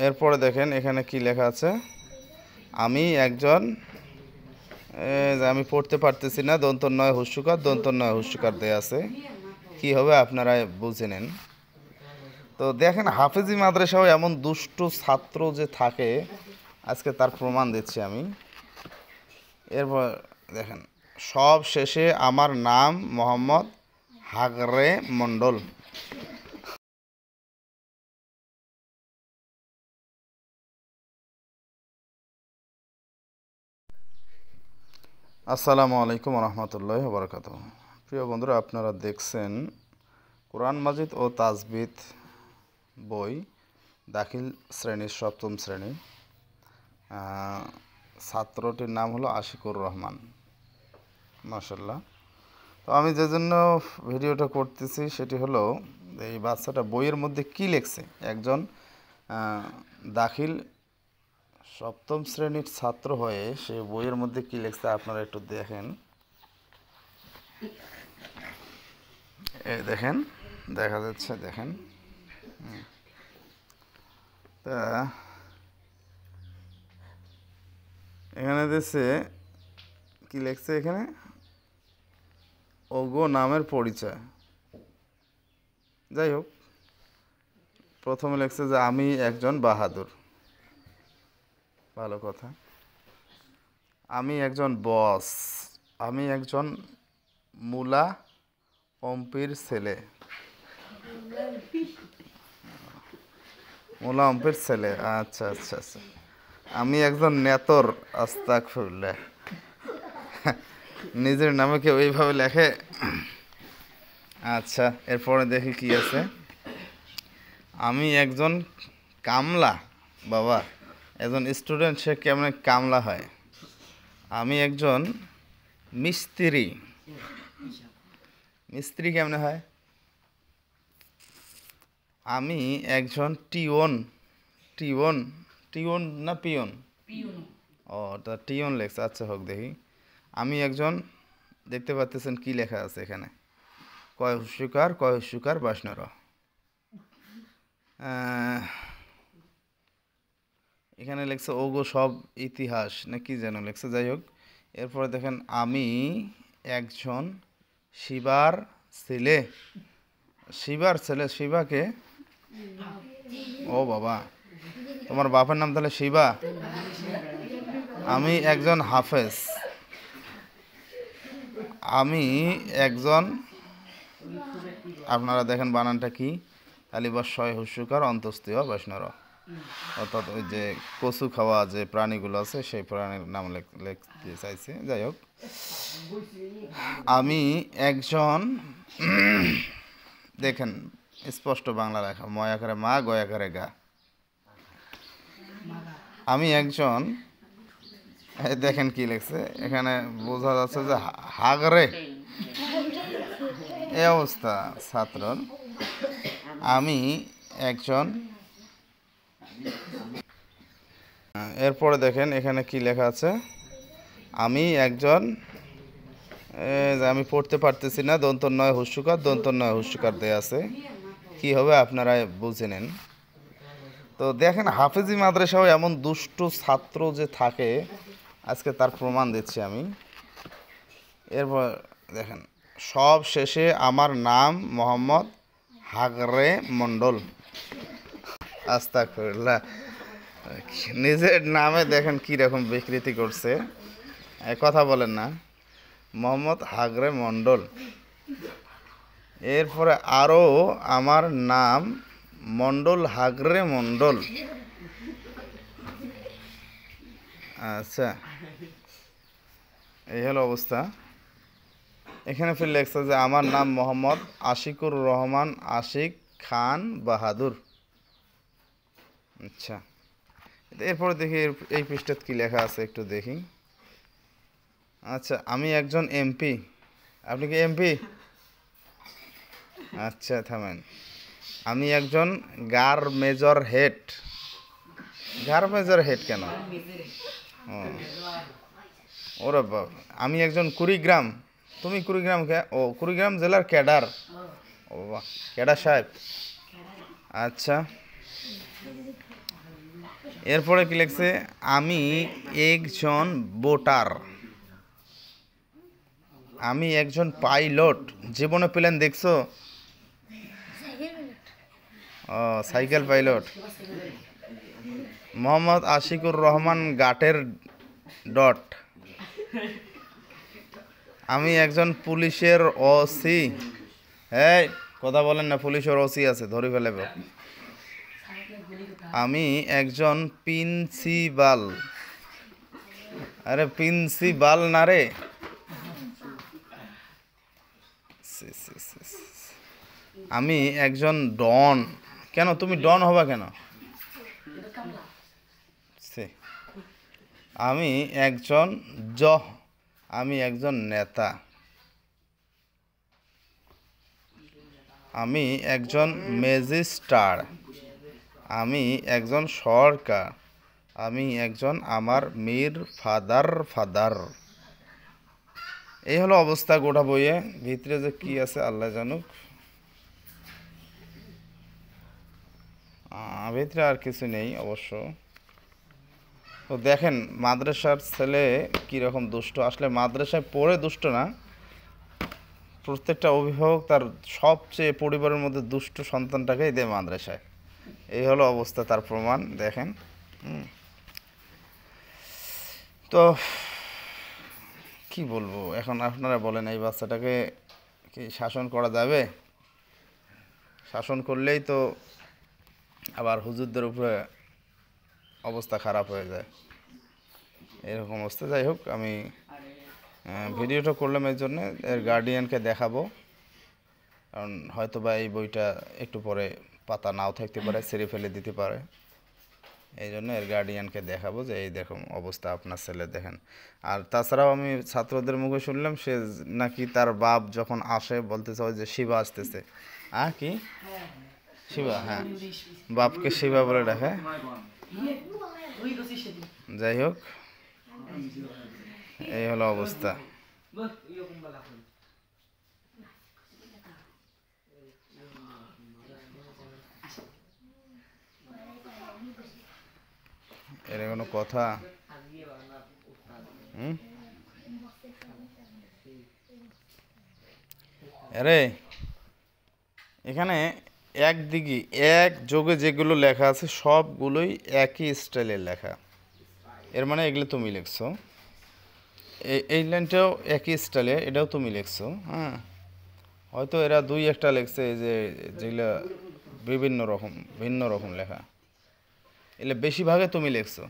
এরপরে দেখেন এখানে কি লেখা আছে, আমি একজন, আমি পড়তে পারতেছি না, দন্ত নয় হুস্যকার দেয়া আছে, কি হবে আপনারা বুঝে নেন। তো দেখেন হাফেজি মাদ্রাসাও এমন দুষ্টু ছাত্র যে থাকে, আজকে তার প্রমাণ দিচ্ছি আমি। এরপর দেখেন, সব শেষে আমার নাম মোহাম্মদ হাগরে মণ্ডল। আসসালামু আলাইকুম রহমতুল্লাহি ওয়া বারাকাতুহু। প্রিয় বন্ধুরা, আপনারা দেখছেন কোরআন মাজিদ ও তাজবিদ বই, দাখিল শ্রেণীর 7ম শ্রেণী। ছাত্রটির নাম হলো আশিকুর রহমান, মাশাআল্লাহ। তো আমি যে জন্য ভিডিওটা করতেছি সেটি হলো, এই বাচ্চাটা বইয়ের মধ্যে কি লিখছে। একজন দাখিল 7ম শ্রেণীর ছাত্র হয়ে সে বইয়ের মধ্যে কি লিখছে আপনারা একটু দেখেন। দেখেন, দেখা যাচ্ছে, দেখেন। তা এখানে দিচ্ছে কি লিখছে, এখানে ওগো নামের পরিচয়। যাই হোক, প্রথমে লিখছে যে আমি একজন বাহাদুর, ভালো কথা। আমি একজন বস, আমি একজন মুলা অম্পির ছেলে, মুলা অম্পির ছেলে, আচ্ছা আচ্ছা আচ্ছা। আমি একজন নেতর, আস্তাগফিরুল্লাহ। নিজের নামে কেউ এইভাবে লেখে? আচ্ছা, এরপরে দেখি কি আছে। আমি একজন কামলা, বাবা, একজন স্টুডেন্ট সে কেমন কামলা হয়। আমি একজন মিস্ত্রি, মিস্ত্রি কেমনে হয়। আমি একজন টিওন, টিওন, টিওন না পিওন? ও, তা টিওন লেখছে, আচ্ছা হোক, দেখি। আমি একজন, দেখতে পাচ্ছেন কি লেখা আছে এখানে, কয় হুস্যকার বাসনর। এখানে লেখছে ওগো সব ইতিহাস না কি যেন লেখছে, যাই হোক। এরপরে দেখেন, আমি একজন শিবার ছেলে, শিবার ছেলে, শিবাকে? ও বাবা, তোমার বাপের নাম তাহলে শিবা। আমি একজন হাফেজ, আমি একজন, আপনারা দেখেন বানানটা কি, আলিবাসয় হুস্যকার অন্তস্তীয় বৈষ্ণর, অর্থাৎ ওই যে কচু খাওয়া যে প্রাণীগুলো আছে সেই প্রাণীর নাম লিখতে চাইছে। যাই হোক, আমি একজন, দেখেন স্পষ্ট বাংলা লেখা, ময়াকারে মা, গয়াকারে গা। আমি একজন, দেখেন কি লিখছে এখানে, বোঝা যাচ্ছে যে হাগরে, এই অবস্থা ছাত্রর। আমি একজন, এরপরে দেখেন এখানে কি লেখা আছে, আমি একজন, আমি পড়তে পারতেছি না, দন্ত নয় হুস্যকার দেয়া আছে, কি হবে আপনারা বুঝে নেন। তো দেখেন হাফেজি মাদ্রাসাও এমন দুষ্টু ছাত্র যে থাকে, আজকে তার প্রমাণ দিচ্ছি আমি। এরপর দেখেন, সব শেষে আমার নাম মোহাম্মদ হাগরে মণ্ডল, আস্তাগফিরুল্লাহ। নিজের নামে দেখেন কি রকম বিকৃতি করছে, কথা বলেন না, মোহাম্মদ হাগরে মণ্ডল। এরপরে আরও আমার নাম মণ্ডল, হাগরে মণ্ডল। আচ্ছা, এই হলো অবস্থা। এখানে ফির লেখছে যে আমার নাম মোহাম্মদ আশিকুর রহমান আশিক খান বাহাদুর। আচ্ছা, এরপরে দেখি এই পৃষ্ঠাত কি লেখা আছে একটু দেখি। আচ্ছা, আমি একজন এমপি, আপনি কি এমপি? আচ্ছা থামেন। আমি একজন মেজর হেড, মেজর হেড কেন? ওরে বাবা, আমি একজন কুড়িগ্রাম, তুমি কুড়িগ্রাম ও কুড়িগ্রাম জেলার ক্যাডার, ও বাবা, ক্যাডার সাহেব। আচ্ছা, এরপরে কি লিখছে আমি একজন ভোটার, আমি একজন পাইলট। জীবনে প্লেন দেখছো? ও সাইকেল পাইলট। মোহাম্মদ আশিকুর রহমান গাটের ডট, আমি একজন পুলিশের ওসি। এই কথা বলেন না, পুলিশের ওসি আছে ধরে ফেলেব। আমি একজন প্রিন্সিপাল, আরে প্রিন্সিপাল না রে। আমি একজন ডন। কেন তুমি ডন হবা কেন? আমি একজন আমি একজন নেতা, আমি একজন ম্যাজিস্ট্রেট, আমি একজন সরকার, আমি একজন আমার মেয়ের ফাদার। এই হলো অবস্থা গোটা বইয়ে। ভিতরে যে কি আছে আল্লাহ জানুক। ভিতরে আর কিছু নেই অবশ্য। তো দেখেন মাদ্রাসার ছেলে কীরকম দুষ্ট। আসলে মাদ্রাসায় পড়ে দুষ্ট না, প্রত্যেকটা অভিভাবক তার সবচেয়ে পরিবারের মধ্যে দুষ্ট সন্তানটাকেই দেয় মাদ্রাসায়। এই হলো অবস্থা, তার প্রমাণ দেখেন। তো কি বলবো এখন, আপনারা বলেন এই বাচ্চাটাকে কি শাসন করা যাবে? শাসন করলেই তো আবার হুজুরদের উপরে অবস্থা খারাপ হয়ে যায়, এরকম অবস্থা। যাই হোক, আমি ভিডিওটা করলাম এই জন্যে এর গার্ডিয়ানকে দেখাবো, কারণ হয়তো বা এই বইটা একটু পরে পাতা নাও থাকতে পারে, ছেড়ে ফেলে দিতে পারে। এই জন্য এর গার্ডিয়ানকে দেখাবো যে এই দেখুন অবস্থা আপনার ছেলে দেখেন। আর তাছাড়াও আমি ছাত্রদের মুখে শুনলাম সে নাকি তার বাপ যখন আসে বলতে চায় যে শিবা আসতেছে। কি শিবা? হ্যাঁ, বাপকে শিবা বলে ডাকে। যাই হোক, এই হলো অবস্থা। এর কোনো কথা? আরে এখানে একদিকে এক যোগে যেগুলো লেখা আছে সবগুলোই একই স্টাইলের লেখা। এর মানে এগুলো তুমি লিখছো, এই লাইনটাও একই স্টাইলে, এটাও তুমি লিখছো। হ্যাঁ, হয়তো এরা দুই একটা লিখছে, এই যে যেগুলো ভিন্ন রকম লেখা, এগুলো বেশিরভাগে তুমি লিখছো।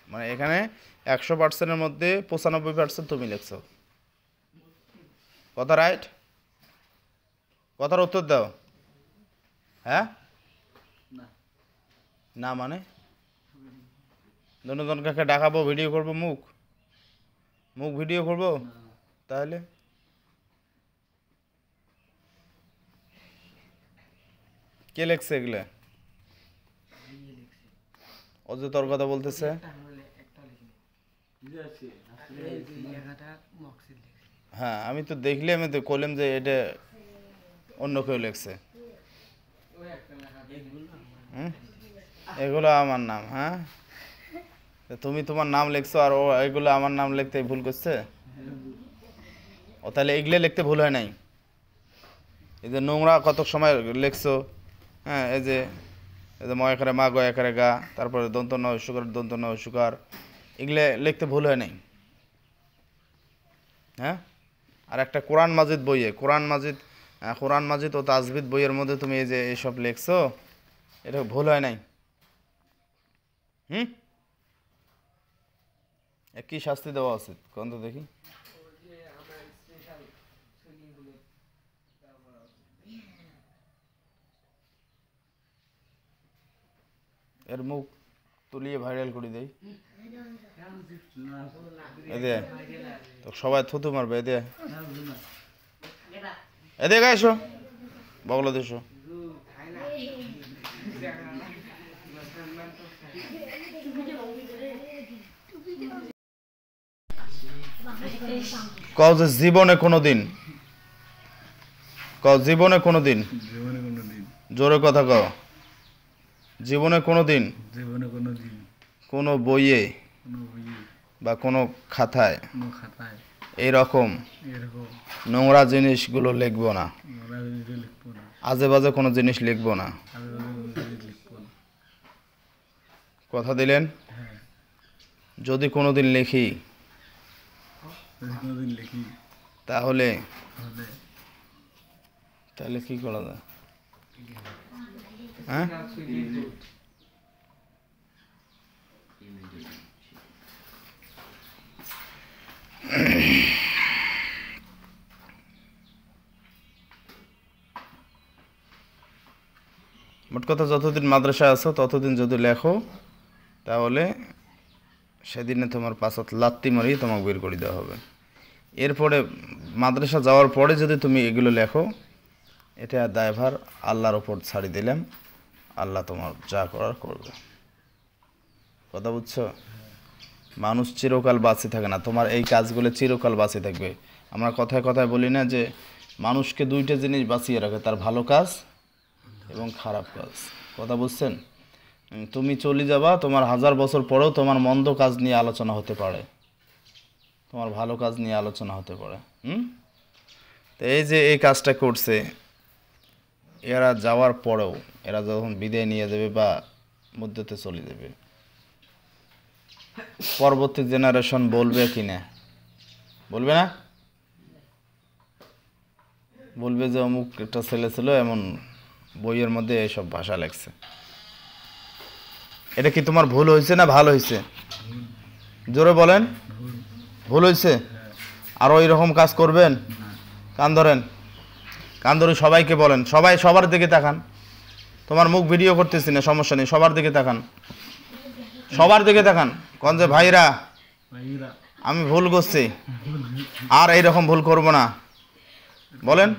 মানে এখানে 100%-এর মধ্যে 95% তুমি লিখছো। কথা রাইট? কথার উত্তর দাও। হ্যাঁ না মানে দুজনকে ডাকাবো, ভিডিও করবো, মুখ ভিডিও করবো, তাহলে কে লেখছে এগুলা? ও যে তোর কথা বলতেছে, হ্যাঁ আমি তো দেখলে আমি তো কইলাম যে এটা অন্য কেউ লেখছে। এগুলো আমার নাম। হ্যাঁ, তুমি তোমার নাম লিখছো আর ও এগুলো আমার নাম লিখতে ভুল করছে। ও তাহলে এগুলো লিখতে ভুল হয় নাই? এই যে নোংরা কত সময় লিখছো। হ্যাঁ, এই যে ময়াকারে মা গয়াকারে গা, তারপরে দন্ত নয় সুকার, এগুলো লিখতে ভুল হয় নাই? হ্যাঁ, আর একটা কোরআন মাজিদ ও তাজবিদ বইয়ের মধ্যে তুমি এই যে এইসব লিখছো, এটা ভুল হয় নাই? কি শাস্তি দেওয়া উচিত কোন তো দেখি? এর মুখ তুলিয়ে ভাইরাল করে দেই, এদে তো সবাই থুতু মারবে। এদিকে এসো, বগলা দেশো। কও যে জীবনে কোনোদিন, জোরে কথা কও, জীবনে কোনোদিন জীবনে কোনোদিন কোনো বইয়ে কোনো বইয়ে বা কোনো খাতায় কোনো খাতায় এইরকম এরকম নোংরা জিনিসগুলো লিখবো না, নোংরা জিনিস লিখবো না, আজে বাজে কোনো জিনিস লিখবো না। আজে বাজে কোনো জিনিস লিখবো না। কথা দিলেন? হ্যাঁ, যদি কোনোদিন লিখি যদি কোনোদিন লিখি তাহলে তাহলে তাহলে কি করা যায়? হ্যাঁ, মোট কথা যতদিন মাদ্রাসায় আছো ততদিন যদি লেখো তাহলে সেদিনে তোমার পাঁচাত লাত্তি মারিয়ে তোমাকে বের করে দেওয়া হবে। এরপরে মাদ্রাসা যাওয়ার পরে যদি তুমি এগুলো লেখো, এটা দায়ভার আল্লাহর ওপর ছাড়ি দিলাম, আল্লাহ তোমার যা করার করবে। কথা বুঝছো? মানুষ চিরকাল বাঁচে থাকে না, তোমার এই কাজগুলো চিরকাল বাঁচে থাকবে। আমরা কথায় কথায় বলি না যে মানুষকে দুইটা জিনিস বাঁচিয়ে রাখে, তার ভালো কাজ এবং খারাপ কাজ। কথা বুঝছেন? তুমি চলে যাবা, তোমার 1000 বছর পরেও তোমার মন্দ কাজ নিয়ে আলোচনা হতে পারে, তোমার ভালো কাজ নিয়ে আলোচনা হতে পারে। তো এই যে এই কাজটা করছে, এরা যাওয়ার পরেও, এরা যখন বিদায় নিয়ে যাবে বা মধ্যতে চলে যাবে, পরবর্তী জেনারেশন বলবে কি না? বলবে না? বলবে যে অমুক একটা ছেলে ছিল, এমন বইয়ের মধ্যে এইসব ভাষা লেখছে। এটা কি তোমার ভুল হয়েছে না ভালো হয়েছে? জোরে বলেন। ভুল হয়েছে? আর ওই রকম কাজ করবেন? কান ধরেন, কান ধরে সবাইকে বলেন, সবাই সবার দিকে তাকান। তোমার মুখ ভিডিও করতেছি না, সমস্যা নেই, সবার দিকে তাকান, সবার দিকে তাকান। কোন যে ভাইরা ভাইরা আমি ভুল করছি, আর এইরকম ভুল করব না। বলেন,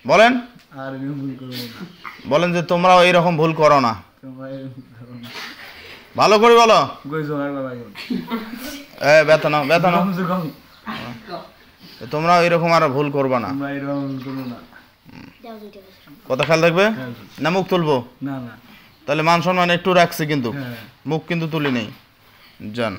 বলেন, আর এরকম ভুল করবো না, বলেন যে তোমরাও এইরকম ভুল করো না। তোমরা এরকম করো না। ভালো করে বলো। কইছো আর বাবা গো বেতন বেতন, কমসে কম তোমরাও এইরকম আর ভুল করবা না। তোমরা এরকম ভুল করো না। কথা খেয়াল থাকবে হ্যাঁ, না? মুখ তুলবো? না না, তাহলে মান সম্মান একটু রাখছি, কিন্তু হ্যাঁ। মুখ কিন্তু তুলি নেই। যান।